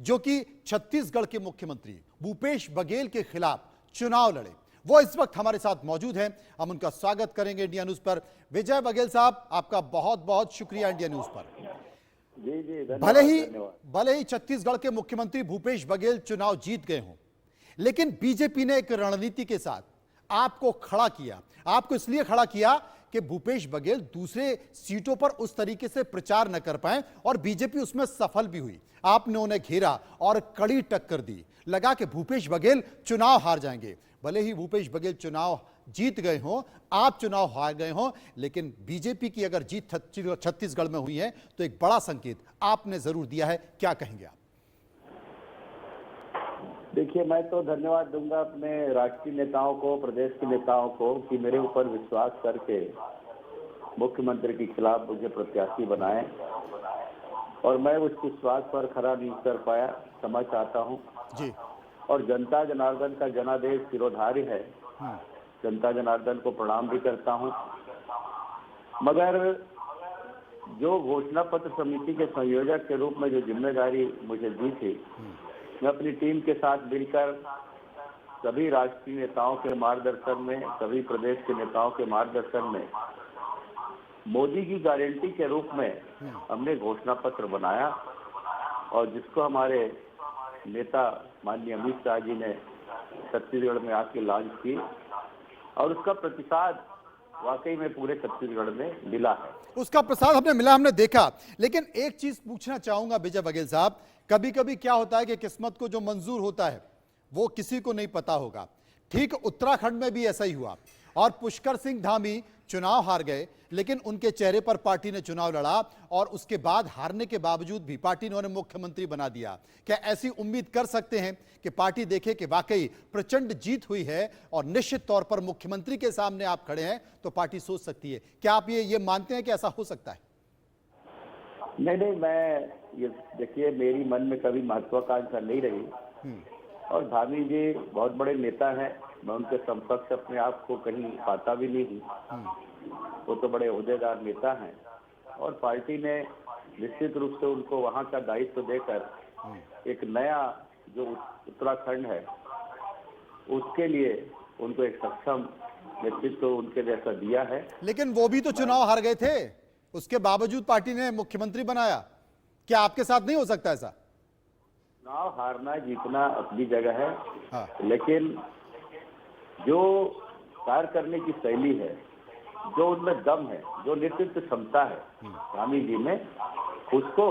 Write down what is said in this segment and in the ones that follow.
जो कि छत्तीसगढ़ के मुख्यमंत्री भूपेश बघेल के खिलाफ चुनाव लड़े, वो इस वक्त हमारे साथ मौजूद हैं। हम उनका स्वागत करेंगे इंडिया न्यूज पर। विजय बघेल साहब, आपका बहुत बहुत शुक्रिया इंडिया न्यूज पर। जी जी, भले ही छत्तीसगढ़ के मुख्यमंत्री भूपेश बघेल चुनाव जीत गए हों, लेकिन बीजेपी ने एक रणनीति के साथ आपको खड़ा किया। आपको इसलिए खड़ा किया कि भूपेश बघेल दूसरे सीटों पर उस तरीके से प्रचार न कर पाए और बीजेपी उसमें सफल भी हुई। आपने उन्हें घेरा और कड़ी टक्कर दी। लगा कि भूपेश बघेल चुनाव हार जाएंगे। भले ही भूपेश बघेल चुनाव जीत गए हों, आप चुनाव हार गए हों, लेकिन बीजेपी की अगर जीत छत्तीसगढ़ में हुई है तो एक बड़ा संकेत आपने जरूर दिया है। क्या कहेंगे आप? देखिए, मैं तो धन्यवाद दूंगा अपने राष्ट्रीय नेताओं को, प्रदेश के नेताओं को कि मेरे ऊपर विश्वास करके मुख्यमंत्री के खिलाफ मुझे प्रत्याशी बनाए और मैं उस विश्वास पर खरा नहीं कर पाया। क्षमा चाहता हूं जी। और जनता जनार्दन का जनादेश सिरोधार्य है। जनता जनार्दन को प्रणाम भी करता हूं। मगर जो घोषणा पत्र समिति के संयोजक के रूप में जो जिम्मेदारी मुझे दी थी, मैं अपनी टीम के साथ मिलकर सभी राष्ट्रीय नेताओं के मार्गदर्शन में, सभी प्रदेश के नेताओं के मार्गदर्शन में मोदी की गारंटी के रूप में हमने घोषणा पत्र बनाया और जिसको हमारे नेता माननीय अमित शाह जी ने छत्तीसगढ़ में आके लॉन्च की और उसका प्रतिसाद वाकई में पूरे छत्तीसगढ़ में मिला है। उसका प्रसाद हमें मिला, हमने देखा। लेकिन एक चीज पूछना चाहूंगा विजय बघेल साहब, कभी कभी क्या होता है कि किस्मत को जो मंजूर होता है वो किसी को नहीं पता होगा। ठीक उत्तराखंड में भी ऐसा ही हुआ और पुष्कर सिंह धामी चुनाव हार गए, लेकिन उनके चेहरे पर पार्टी ने चुनाव लड़ा और उसके बाद हारने के बावजूद भी पार्टी ने उन्हें मुख्यमंत्री बना दिया। क्या ऐसी उम्मीद कर सकते हैं कि पार्टी देखे कि वाकई प्रचंड जीत हुई है और निश्चित तौर पर मुख्यमंत्री के सामने आप खड़े हैं, तो पार्टी सोच सकती है? क्या आप ये मानते हैं कि ऐसा हो सकता है? नहीं, मैं ये देखिए, मेरी मन में कभी महत्वाकांक्षा नहीं रही और धामी जी बहुत बड़े नेता हैं। मैं उनके समकक्ष अपने आप को कहीं पाता भी नहीं हूँ। वो तो बड़े ओहदेदार नेता हैं और पार्टी ने निश्चित रूप से उनको वहाँ का दायित्व देकर एक नया जो उत्तराखंड है उसके लिए उनको एक सक्षम नेतृत्व उनके जैसा दिया है। लेकिन वो भी तो चुनाव हार गए थे, उसके बावजूद पार्टी ने मुख्यमंत्री बनाया। क्या आपके साथ नहीं हो सकता ऐसा? चुनाव हारना जीतना अपनी जगह है। हाँ। लेकिन जो कार्य करने की शैली है, जो उनमें दम है, जो नेतृत्व क्षमता है स्वामी जी में, उसको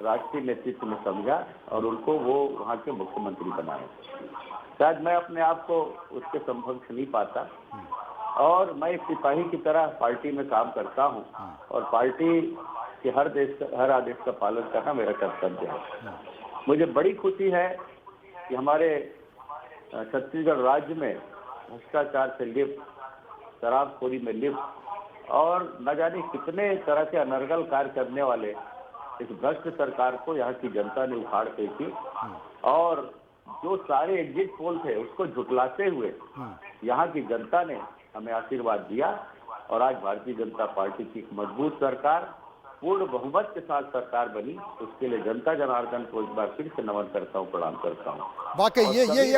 राष्ट्रीय नेतृत्व ने समझा और उनको वो वहाँ के मुख्यमंत्री बनाए। शायद मैं अपने आप को उसके समकक्ष नहीं पाता और मैं एक सिपाही की तरह पार्टी में काम करता हूँ और पार्टी के हर आदेश का पालन करना मेरा कर्तव्य है। मुझे बड़ी खुशी है कि हमारे छत्तीसगढ़ राज्य में भ्रष्टाचार से लिप्त, शराबखोरी में लिप्त और न जाने कितने तरह के अनर्गल कार्य करने वाले इस भ्रष्ट सरकार को यहाँ की जनता ने उखाड़ फेंकी और जो सारे एग्जिट पोल थे उसको झुटलाते हुए यहाँ की जनता ने हमें आशीर्वाद दिया और आज भारतीय जनता पार्टी की मजबूत सरकार, पूर्ण बहुमत के साथ सरकार बनी। उसके लिए जनता जनार्दन को एक बार फिर से नमन करता हूं, प्रणाम करता हूं। वाकई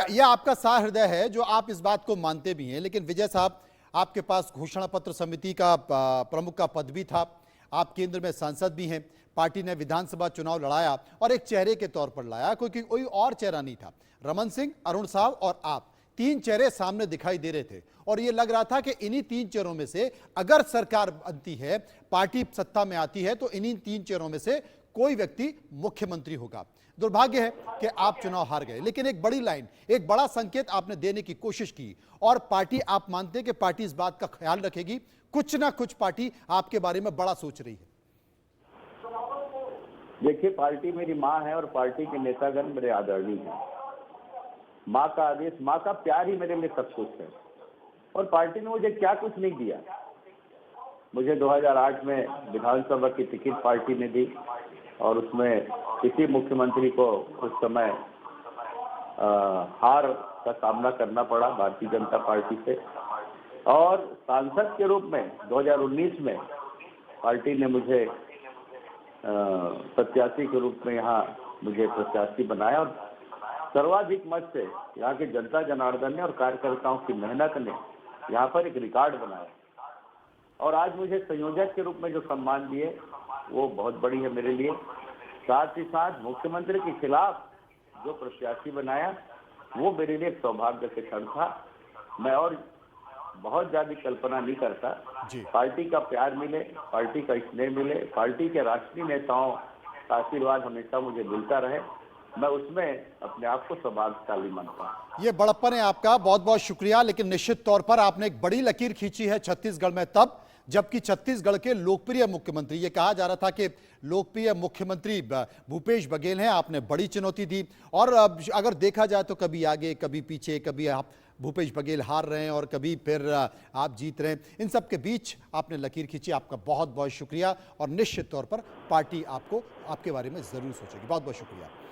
ये आपका साहृदय है जो आप इस बात को मानते भी हैं। लेकिन विजय साहब, आपके पास घोषणा पत्र समिति का प्रमुख का पद भी था, आप केंद्र में सांसद भी हैं, पार्टी ने विधानसभा चुनाव लड़ाया और एक चेहरे के तौर पर लाया, क्योंकि कोई और चेहरा नहीं था। रमन सिंह, अरुण साव और आप, तीन चेहरे सामने दिखाई दे रहे थे और यह लग रहा था कि इन्हीं तीन चेहरों में से अगर सरकार बनती है, पार्टी सत्ता में आती है, तो इन्हीं तीन चेहरों में से कोई व्यक्ति मुख्यमंत्री होगा। दुर्भाग्य है कि आप चुनाव हार गए, लेकिन एक बड़ी लाइन, एक बड़ा संकेत आपने देने की कोशिश की और पार्टी, आप मानते हैं कि पार्टी इस बात का ख्याल रखेगी, कुछ ना कुछ पार्टी आपके बारे में बड़ा सोच रही है। देखिए, पार्टी मेरी माँ है और पार्टी के नेतागण मेरे आदरणीय हैं। माँ का आदेश, माँ का प्यार ही मेरे लिए सब कुछ है और पार्टी ने मुझे क्या कुछ नहीं दिया। मुझे 2008 में विधानसभा की टिकट पार्टी ने दी और उसमें किसी मुख्यमंत्री को उस समय हार का सामना करना पड़ा भारतीय जनता पार्टी से और सांसद के रूप में 2019 में पार्टी ने मुझे प्रत्याशी के रूप में यहाँ मुझे प्रत्याशी बनाया और सर्वाधिक मत से यहाँ के जनता जनार्दन ने और कार्यकर्ताओं की मेहनत ने यहाँ पर एक रिकॉर्ड बनाया। और आज मुझे संयोजक के रूप में जो सम्मान दिए वो बहुत बड़ी है मेरे लिए। साथ ही साथ मुख्यमंत्री के खिलाफ जो प्रत्याशी बनाया वो मेरे लिए एक सौभाग्य के क्षण था। मैं और बहुत ज्यादा कल्पना नहीं करता। पार्टी का प्यार मिले, पार्टी का स्नेह मिले, पार्टी के राष्ट्रीय नेताओं का आशीर्वाद हमेशा मुझे मिलता रहे, मैं उसमें अपने आप को सौभाग्यशाली मानता हूँ। ये बड़प्पन है आपका, बहुत बहुत शुक्रिया। लेकिन निश्चित तौर पर आपने एक बड़ी लकीर खींची है छत्तीसगढ़ में, तब जबकि छत्तीसगढ़ के लोकप्रिय मुख्यमंत्री, ये कहा जा रहा था कि लोकप्रिय मुख्यमंत्री भूपेश बघेल हैं, आपने बड़ी चुनौती दी। और अगर देखा जाए तो कभी आगे कभी पीछे, कभी आप भूपेश बघेल हार रहे हैं और कभी फिर आप जीत रहे हैं। इन सब के बीच आपने लकीर खींची, आपका बहुत बहुत शुक्रिया। और निश्चित तौर पर पार्टी आपको आपके बारे में जरूर सोचेगी। बहुत बहुत शुक्रिया।